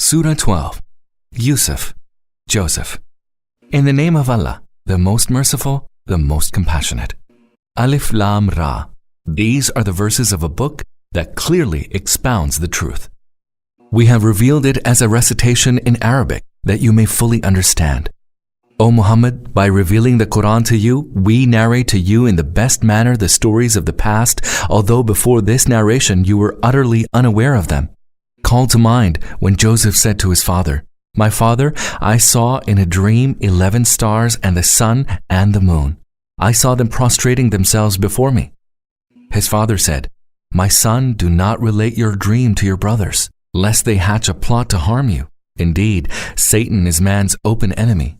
Surah 12, Yusuf, Joseph. In the name of Allah, the most merciful, the most compassionate. Alif Lam Ra. These are the verses of a book that clearly expounds the truth. We have revealed it as a recitation in Arabic that you may fully understand. O Muhammad, by revealing the Quran to you, we narrate to you in the best manner the stories of the past, although before this narration you were utterly unaware of them. Call to mind when Joseph said to his father, "My father, I saw in a dream 11 stars and the sun and the moon. I saw them prostrating themselves before me." His father said, "My son, do not relate your dream to your brothers, lest they hatch a plot to harm you. Indeed, Satan is man's open enemy.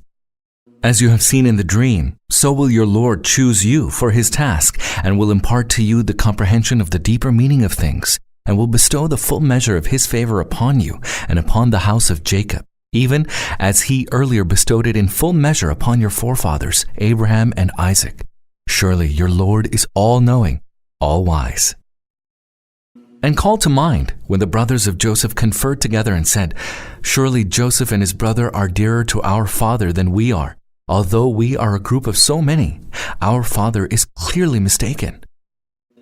As you have seen in the dream, so will your Lord choose you for his task and will impart to you the comprehension of the deeper meaning of things and will bestow the full measure of his favor upon you and upon the house of Jacob, even as he earlier bestowed it in full measure upon your forefathers, Abraham and Isaac. Surely your Lord is all-knowing, all-wise." And call to mind when the brothers of Joseph conferred together and said, "Surely Joseph and his brother are dearer to our father than we are. Although we are a group of so many, our father is clearly mistaken.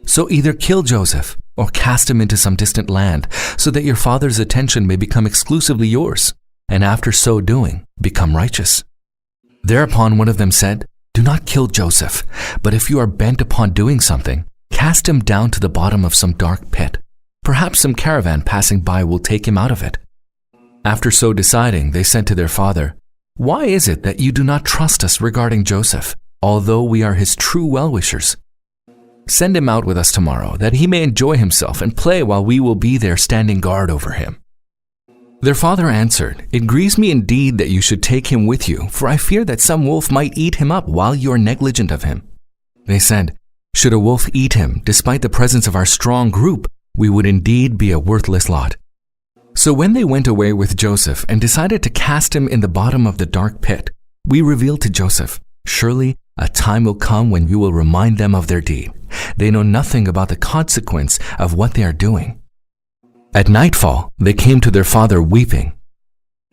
So either kill Joseph or cast him into some distant land so that your father's attention may become exclusively yours, and after so doing, become righteous." Thereupon one of them said, "Do not kill Joseph, but if you are bent upon doing something, cast him down to the bottom of some dark pit. Perhaps some caravan passing by will take him out of it." After so deciding, they said to their father, "Why is it that you do not trust us regarding Joseph, although we are his true well-wishers? Send him out with us tomorrow, that he may enjoy himself and play while we will be there standing guard over him." Their father answered, "It grieves me indeed that you should take him with you, for I fear that some wolf might eat him up while you are negligent of him." They said, "Should a wolf eat him, despite the presence of our strong group, we would indeed be a worthless lot." So when they went away with Joseph and decided to cast him in the bottom of the dark pit, we revealed to Joseph, "Surely a time will come when you will remind them of their deed. They know nothing about the consequence of what they are doing." At nightfall, they came to their father weeping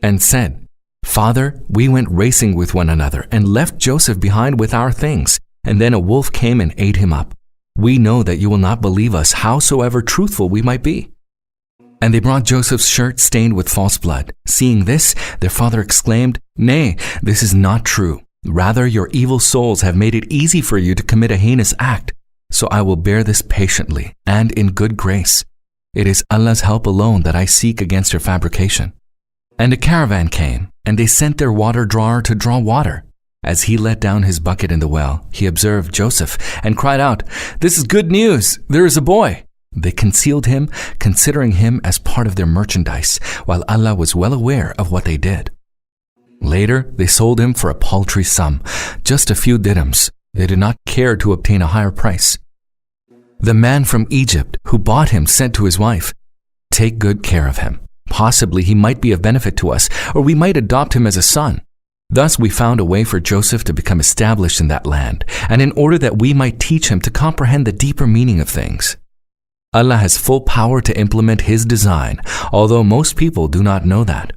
and said, "Father, we went racing with one another and left Joseph behind with our things, and then a wolf came and ate him up. We know that you will not believe us, howsoever truthful we might be." And they brought Joseph's shirt stained with false blood. Seeing this, their father exclaimed, "Nay, this is not true. Rather, your evil souls have made it easy for you to commit a heinous act. So I will bear this patiently and in good grace. It is Allah's help alone that I seek against your fabrication." And a caravan came, and they sent their water drawer to draw water. As he let down his bucket in the well, he observed Joseph and cried out, "This is good news! There is a boy!" They concealed him, considering him as part of their merchandise, while Allah was well aware of what they did. Later, they sold him for a paltry sum, just a few dirhams. They did not care to obtain a higher price. The man from Egypt who bought him said to his wife, "Take good care of him. Possibly he might be of benefit to us, or we might adopt him as a son." Thus we found a way for Joseph to become established in that land, and in order that we might teach him to comprehend the deeper meaning of things. Allah has full power to implement his design, although most people do not know that.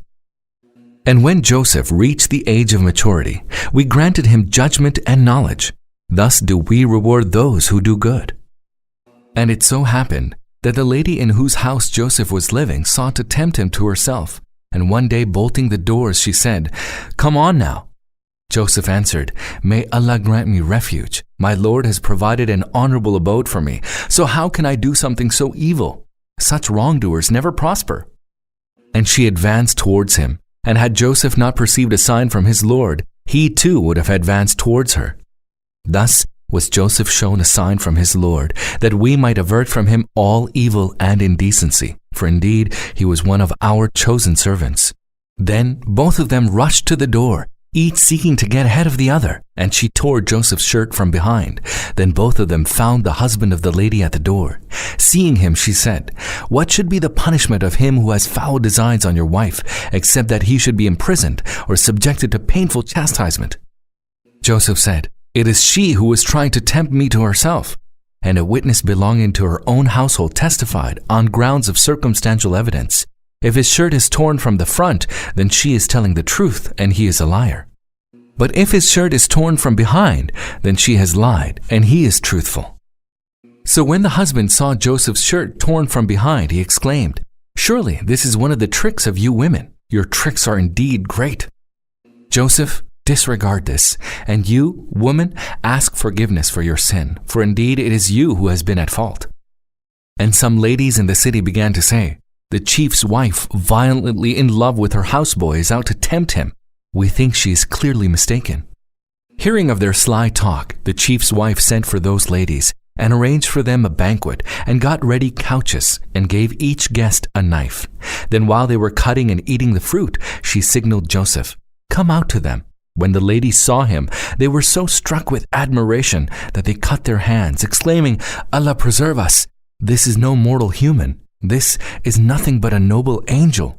And when Joseph reached the age of maturity, we granted him judgment and knowledge. Thus do we reward those who do good. And it so happened that the lady in whose house Joseph was living sought to tempt him to herself, and one day bolting the doors she said, "Come on now." Joseph answered, "May Allah grant me refuge. My Lord has provided an honorable abode for me, so how can I do something so evil? Such wrongdoers never prosper." And she advanced towards him, and had Joseph not perceived a sign from his Lord, he too would have advanced towards her. Thus was Joseph shown a sign from his Lord, that we might avert from him all evil and indecency, for indeed he was one of our chosen servants. Then both of them rushed to the door, each seeking to get ahead of the other, and she tore Joseph's shirt from behind. Then both of them found the husband of the lady at the door. Seeing him, she said, "What should be the punishment of him who has foul designs on your wife, except that he should be imprisoned or subjected to painful chastisement?" Joseph said, "It is she who was trying to tempt me to herself." And a witness belonging to her own household testified on grounds of circumstantial evidence, If his shirt is torn from the front, then she is telling the truth and he is a liar. But if his shirt is torn from behind, then she has lied and he is truthful." So when the husband saw Joseph's shirt torn from behind, he exclaimed, "Surely this is one of the tricks of you women. Your tricks are indeed great." Joseph, disregard this, and you, woman, ask forgiveness for your sin, for indeed it is you who has been at fault. And some ladies in the city began to say, "The chief's wife, violently in love with her houseboy, is out to tempt him. We think she is clearly mistaken." Hearing of their sly talk, the chief's wife sent for those ladies and arranged for them a banquet and got ready couches and gave each guest a knife. Then while they were cutting and eating the fruit, she signaled Joseph, "Come out to them." When the ladies saw him, they were so struck with admiration that they cut their hands, exclaiming, "Allah preserve us! This is no mortal human. This is nothing but a noble angel."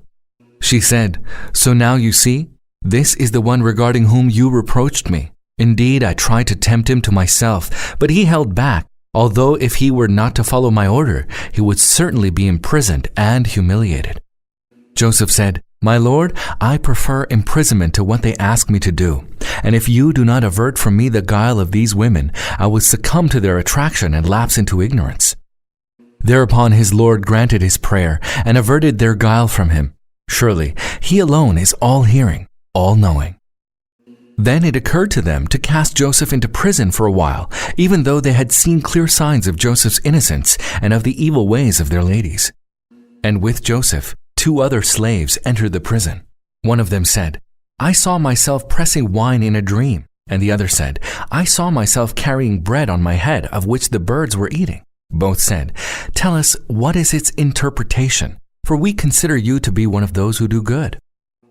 She said, "So now you see, this is the one regarding whom you reproached me. Indeed, I tried to tempt him to myself, but he held back, although if he were not to follow my order, he would certainly be imprisoned and humiliated." Joseph said, "My lord, I prefer imprisonment to what they ask me to do. And if you do not avert from me the guile of these women, I will succumb to their attraction and lapse into ignorance." Thereupon his lord granted his prayer and averted their guile from him. Surely he alone is all-hearing, all-knowing. Then it occurred to them to cast Joseph into prison for a while, even though they had seen clear signs of Joseph's innocence and of the evil ways of their ladies. And with Joseph, 2 other slaves entered the prison. One of them said, "I saw myself pressing wine in a dream." And the other said, "I saw myself carrying bread on my head, of which the birds were eating." Both said, "Tell us, what is its interpretation? For we consider you to be one of those who do good."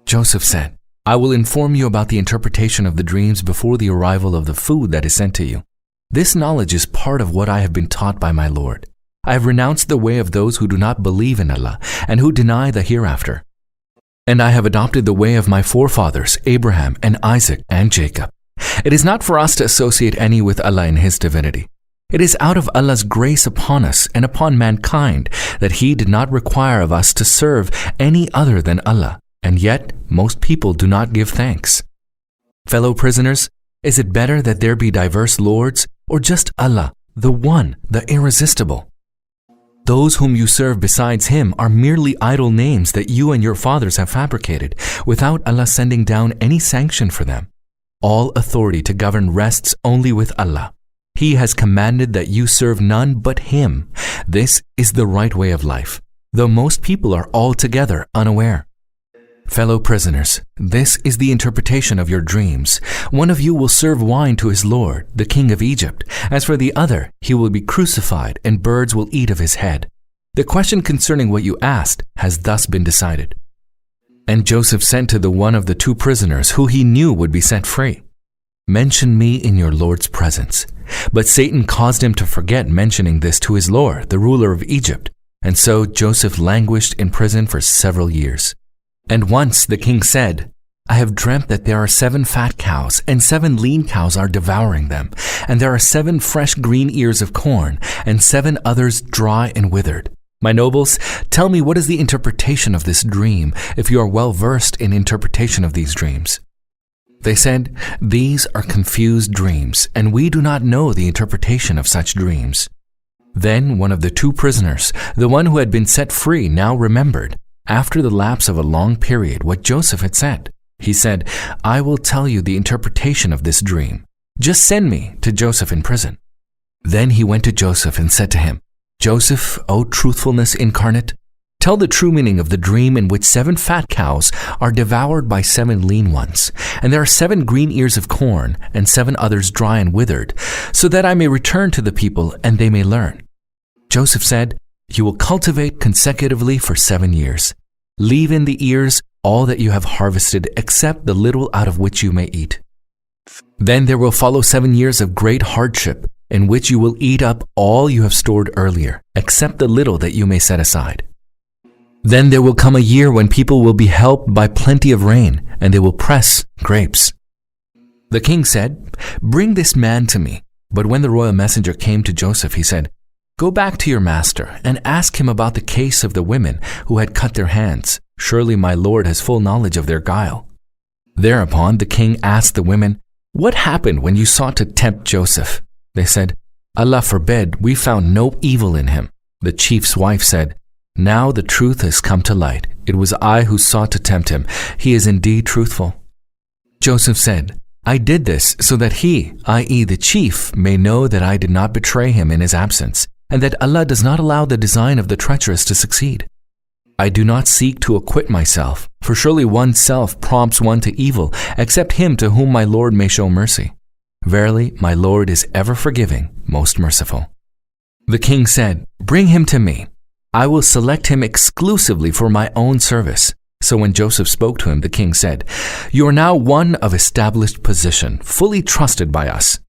Joseph said, "I will inform you about the interpretation of the dreams before the arrival of the food that is sent to you. This knowledge is part of what I have been taught by my Lord. I have renounced the way of those who do not believe in Allah and who deny the hereafter. And I have adopted the way of my forefathers, Abraham and Isaac and Jacob. It is not for us to associate any with Allah in His divinity. It is out of Allah's grace upon us and upon mankind that He did not require of us to serve any other than Allah, and yet most people do not give thanks. Fellow prisoners, is it better that there be diverse lords or just Allah, the One, the Irresistible? Those whom you serve besides Him are merely idle names that you and your fathers have fabricated, without Allah sending down any sanction for them. All authority to govern rests only with Allah. He has commanded that you serve none but Him. This is the right way of life, though most people are altogether unaware. Fellow prisoners, this is the interpretation of your dreams. One of you will serve wine to his lord, the king of Egypt. As for the other, he will be crucified, and birds will eat of his head. The question concerning what you asked has thus been decided." And Joseph sent to the one of the 2 prisoners who he knew would be set free, "Mention me in your lord's presence." But Satan caused him to forget mentioning this to his lord, the ruler of Egypt. And so Joseph languished in prison for several years. And once the king said, "I have dreamt that there are 7 fat cows, and 7 lean cows are devouring them, and there are 7 fresh green ears of corn, and 7 others dry and withered. My nobles, tell me what is the interpretation of this dream, if you are well versed in interpretation of these dreams." They said, "These are confused dreams, and we do not know the interpretation of such dreams." Then one of the 2 prisoners, the one who had been set free, now remembered, after the lapse of a long period, what Joseph had said. He said, "I will tell you the interpretation of this dream. Just send me to Joseph in prison." Then he went to Joseph and said to him, "Joseph, O truthfulness incarnate, tell the true meaning of the dream in which 7 fat cows are devoured by 7 lean ones, and there are 7 green ears of corn, and 7 others dry and withered, so that I may return to the people and they may learn." Joseph said, "You will cultivate consecutively for 7 years. Leave in the ears all that you have harvested, except the little out of which you may eat. Then there will follow 7 years of great hardship, in which you will eat up all you have stored earlier, except the little that you may set aside. Then there will come a year when people will be helped by plenty of rain, and they will press grapes." The king said, "Bring this man to me." But when the royal messenger came to Joseph, he said, "Go back to your master and ask him about the case of the women who had cut their hands. Surely my Lord has full knowledge of their guile." Thereupon the king asked the women, "What happened when you sought to tempt Joseph?" They said, "Allah forbid, we found no evil in him." The chief's wife said, "Now the truth has come to light. It was I who sought to tempt him. He is indeed truthful." Joseph said, "I did this so that he, i.e. the chief, may know that I did not betray him in his absence, and that Allah does not allow the design of the treacherous to succeed. I do not seek to acquit myself, for surely oneself prompts one to evil, except him to whom my Lord may show mercy. Verily, my Lord is ever forgiving, most merciful." The king said, "Bring him to me. I will select him exclusively for my own service." So when Joseph spoke to him, the king said, "You are now one of established position, fully trusted by us."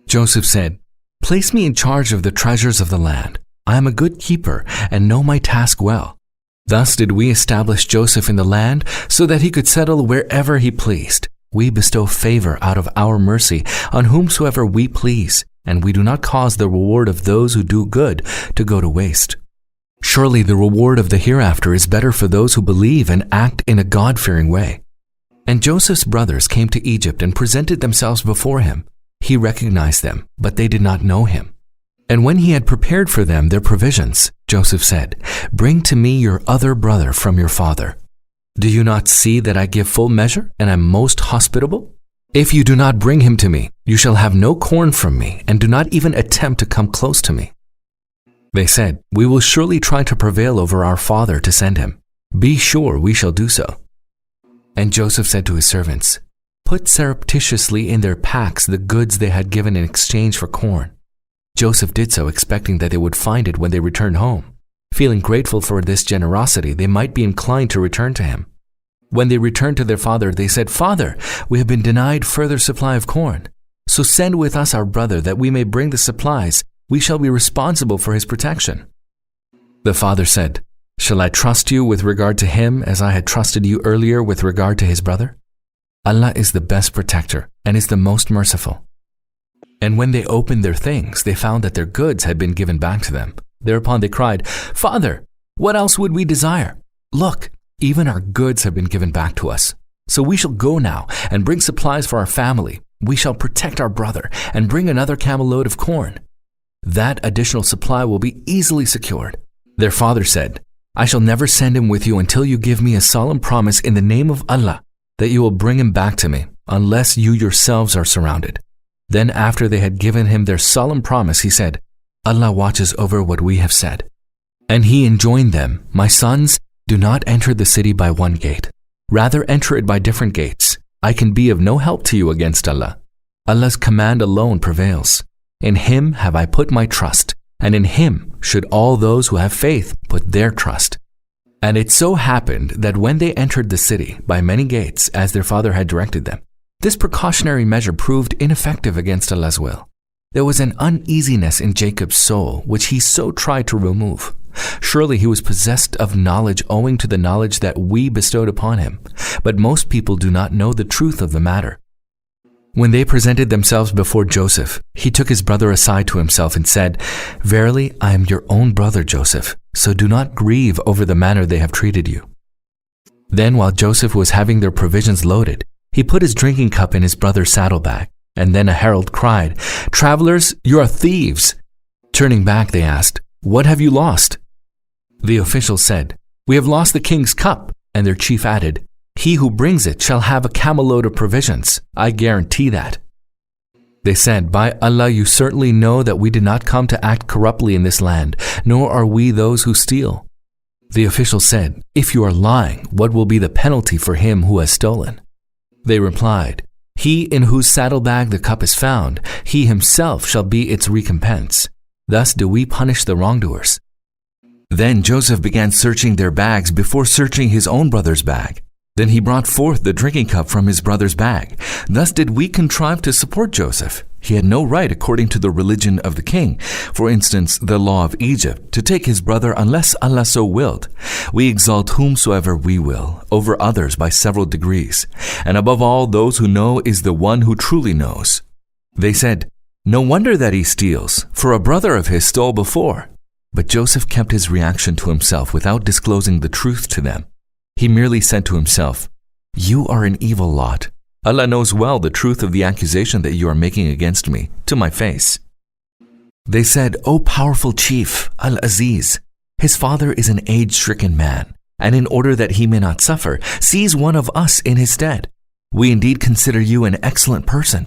Joseph said, "Place me in charge of the treasures of the land. I am a good keeper and know my task well." Thus did we establish Joseph in the land so that he could settle wherever he pleased. We bestow favor out of our mercy on whomsoever we please, and we do not cause the reward of those who do good to go to waste. Surely the reward of the hereafter is better for those who believe and act in a God-fearing way. And Joseph's brothers came to Egypt and presented themselves before him. He recognized them, but they did not know him. And when he had prepared for them their provisions, Joseph said, "Bring to me your other brother from your father. Do you not see that I give full measure and am most hospitable? If you do not bring him to me, you shall have no corn from me, and do not even attempt to come close to me." They said, "We will surely try to prevail over our father to send him. Be sure we shall do so." And Joseph said to his servants, "Put surreptitiously in their packs the goods they had given in exchange for corn." Joseph did so, expecting that they would find it when they returned home. Feeling grateful for this generosity, they might be inclined to return to him. When they returned to their father, they said, "Father, we have been denied further supply of corn. So send with us our brother that we may bring the supplies. We shall be responsible for his protection." The father said, "Shall I trust you with regard to him as I had trusted you earlier with regard to his brother? Allah is the best protector and is the most merciful." And when they opened their things, they found that their goods had been given back to them. Thereupon they cried, "Father, what else would we desire? Look, even our goods have been given back to us. So we shall go now and bring supplies for our family. We shall protect our brother and bring another camel load of corn. That additional supply will be easily secured." Their father said, "I shall never send him with you until you give me a solemn promise in the name of Allah that you will bring him back to me, unless you yourselves are surrounded." Then after they had given him their solemn promise, he said, "Allah watches over what we have said." And he enjoined them, "My sons, do not enter the city by one gate. Rather enter it by different gates. I can be of no help to you against Allah. Allah's command alone prevails. In him have I put my trust, and in him should all those who have faith put their trust." And it so happened that when they entered the city by many gates, as their father had directed them, this precautionary measure proved ineffective against Allah's will. There was an uneasiness in Jacob's soul, which he so tried to remove. Surely he was possessed of knowledge owing to the knowledge that we bestowed upon him, but most people do not know the truth of the matter. When they presented themselves before Joseph, he took his brother aside to himself and said, "Verily, I am your own brother Joseph, so do not grieve over the manner they have treated you." Then while Joseph was having their provisions loaded, he put his drinking cup in his brother's saddlebag, and then a herald cried, "Travelers, you are thieves." Turning back, they asked, "What have you lost?" The officials said, "We have lost the king's cup," and their chief added, "He who brings it shall have a camel load of provisions. I guarantee that." They said, "By Allah, you certainly know that we did not come to act corruptly in this land, nor are we those who steal." The officials said, "If you are lying, what will be the penalty for him who has stolen?" They replied, "He in whose saddlebag the cup is found, he himself shall be its recompense. Thus do we punish the wrongdoers." Then Joseph began searching their bags before searching his own brother's bag. Then he brought forth the drinking cup from his brother's bag. Thus did we contrive to support Joseph. He had no right, according to the religion of the king, for instance, the law of Egypt, to take his brother unless Allah so willed. We exalt whomsoever we will over others by several degrees, and above all, those who know is the one who truly knows. They said, "No wonder that he steals, for a brother of his stole before." But Joseph kept his reaction to himself without disclosing the truth to them. He merely said to himself, "You are an evil lot. Allah knows well the truth of the accusation that you are making against me, to my face." They said, "O powerful chief, Al-Aziz, his father is an age-stricken man, and in order that he may not suffer, seize one of us in his stead. We indeed consider you an excellent person."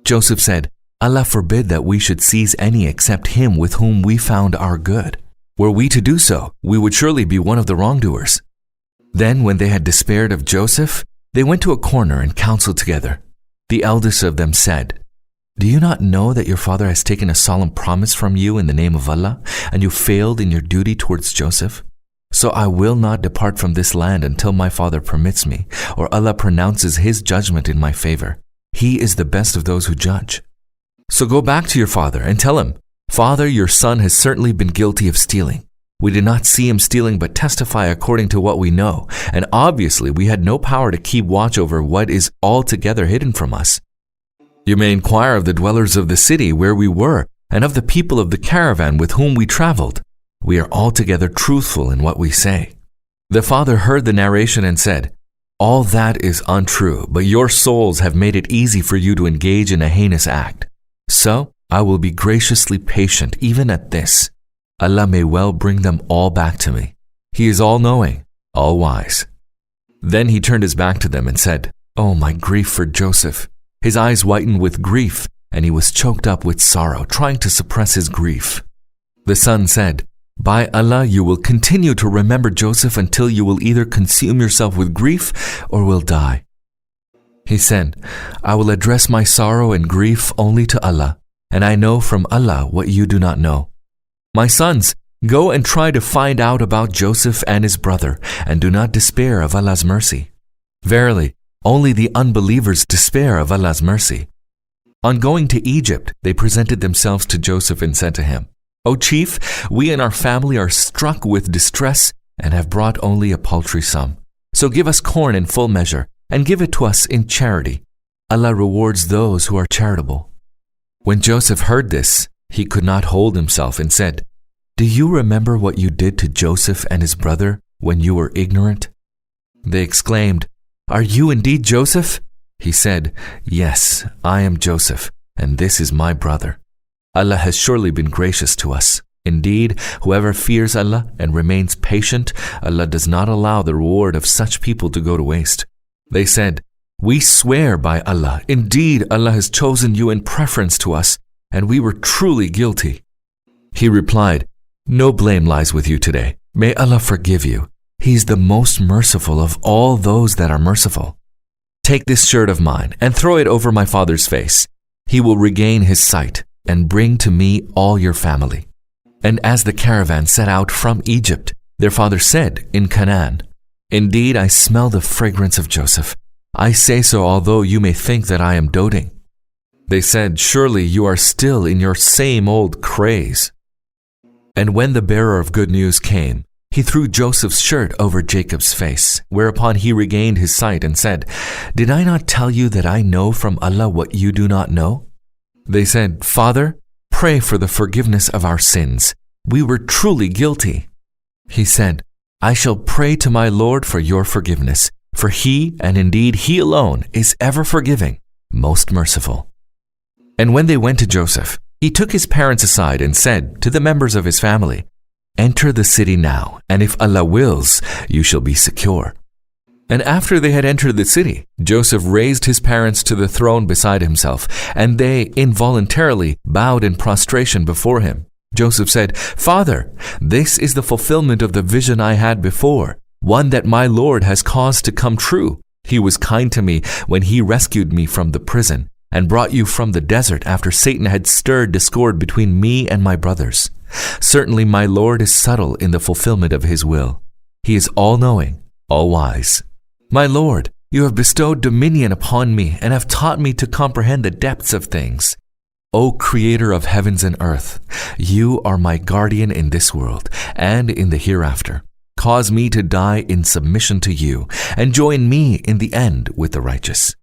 Joseph said, "Allah forbid that we should seize any except him with whom we found our good. Were we to do so, we would surely be one of the wrongdoers." Then when they had despaired of Joseph, they went to a corner and counseled together. The eldest of them said, "Do you not know that your father has taken a solemn promise from you in the name of Allah, and you failed in your duty towards Joseph? So I will not depart from this land until my father permits me, or Allah pronounces his judgment in my favor. He is the best of those who judge. So go back to your father and tell him, 'Father, your son has certainly been guilty of stealing. We did not see him stealing but testify according to what we know, and obviously we had no power to keep watch over what is altogether hidden from us. You may inquire of the dwellers of the city where we were, and of the people of the caravan with whom we traveled. We are altogether truthful in what we say.' The father heard the narration and said, 'All that is untrue, but your souls have made it easy for you to engage in a heinous act. So I will be graciously patient even at this. Allah may well bring them all back to me. He is all-knowing, all-wise.' Then he turned his back to them and said, 'Oh, my grief for Joseph.' His eyes whitened with grief, and he was choked up with sorrow, trying to suppress his grief. The son said, 'By Allah, you will continue to remember Joseph until you will either consume yourself with grief or will die.' He said, 'I will address my sorrow and grief only to Allah, and I know from Allah what you do not know. My sons, go and try to find out about Joseph and his brother, and do not despair of Allah's mercy. Verily, only the unbelievers despair of Allah's mercy.' On going to Egypt, they presented themselves to Joseph and said to him, 'O chief, we and our family are struck with distress and have brought only a paltry sum. So give us corn in full measure, and give it to us in charity. Allah rewards those who are charitable.' When Joseph heard this, he could not hold himself and said, 'Do you remember what you did to Joseph and his brother when you were ignorant?' They exclaimed, 'Are you indeed Joseph?' He said, 'Yes, I am Joseph, and this is my brother. Allah has surely been gracious to us. Indeed, whoever fears Allah and remains patient, Allah does not allow the reward of such people to go to waste.' They said, 'We swear by Allah, indeed Allah has chosen you in preference to us, and we were truly guilty.' He replied, 'No blame lies with you today. May Allah forgive you. He is the most merciful of all those that are merciful. Take this shirt of mine and throw it over my father's face. He will regain his sight, and bring to me all your family.' And as the caravan set out from Egypt, their father said in Canaan, 'Indeed, I smell the fragrance of Joseph. I say so although you may think that I am doting.' They said, 'Surely you are still in your same old craze.' And when the bearer of good news came, he threw Joseph's shirt over Jacob's face, whereupon he regained his sight and said, 'Did I not tell you that I know from Allah what you do not know?' They said, 'Father, pray for the forgiveness of our sins. We were truly guilty.' He said, 'I shall pray to my Lord for your forgiveness, for He, and indeed He alone, is ever forgiving, most merciful.' And when they went to Joseph, he took his parents aside and said to the members of his family, 'Enter the city now, and if Allah wills, you shall be secure.' And after they had entered the city, Joseph raised his parents to the throne beside himself, and they involuntarily bowed in prostration before him. Joseph said, 'Father, this is the fulfillment of the vision I had before, one that my Lord has caused to come true. He was kind to me when He rescued me from the prison and brought you from the desert after Satan had stirred discord between me and my brothers. Certainly my Lord is subtle in the fulfillment of His will. He is all-knowing, all-wise. My Lord, you have bestowed dominion upon me and have taught me to comprehend the depths of things. O Creator of heavens and earth, you are my guardian in this world and in the hereafter. Cause me to die in submission to you and join me in the end with the righteous.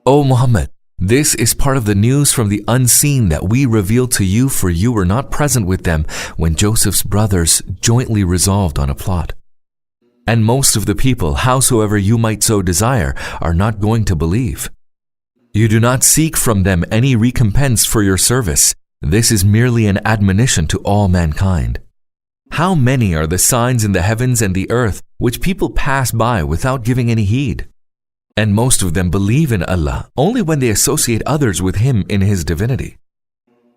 O Muhammad, this is part of the news from the unseen that we revealed to you, for you were not present with them when Joseph's brothers jointly resolved on a plot. And most of the people, howsoever you might so desire, are not going to believe. You do not seek from them any recompense for your service. This is merely an admonition to all mankind. How many are the signs in the heavens and the earth which people pass by without giving any heed? And most of them believe in Allah only when they associate others with Him in His divinity.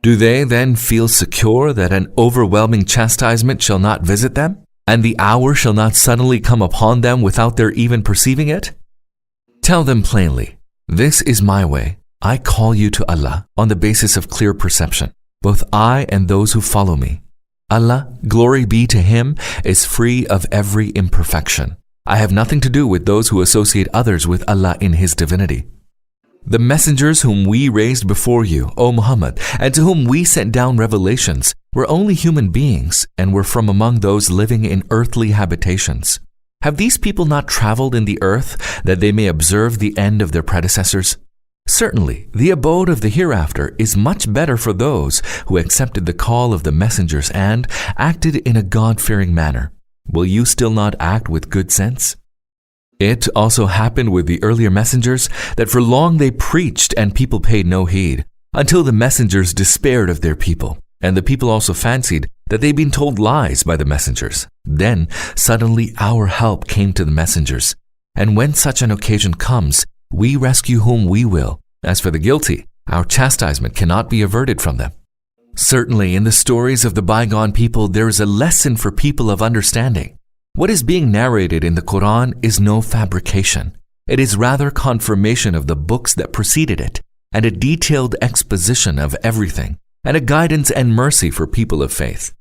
Do they then feel secure that an overwhelming chastisement shall not visit them, and the hour shall not suddenly come upon them without their even perceiving it? Tell them plainly, this is my way. I call you to Allah on the basis of clear perception, both I and those who follow me. Allah, glory be to Him, is free of every imperfection. I have nothing to do with those who associate others with Allah in His divinity. The messengers whom we raised before you, O Muhammad, and to whom we sent down revelations, were only human beings and were from among those living in earthly habitations. Have these people not traveled in the earth that they may observe the end of their predecessors? Certainly, the abode of the hereafter is much better for those who accepted the call of the messengers and acted in a God-fearing manner. Will you still not act with good sense? It also happened with the earlier messengers that for long they preached and people paid no heed, until the messengers despaired of their people, and the people also fancied that they'd been told lies by the messengers. Then suddenly our help came to the messengers, and when such an occasion comes, we rescue whom we will. As for the guilty, our chastisement cannot be averted from them. Certainly, in the stories of the bygone people, there is a lesson for people of understanding. What is being narrated in the Quran is no fabrication. It is rather confirmation of the books that preceded it, and a detailed exposition of everything, and a guidance and mercy for people of faith.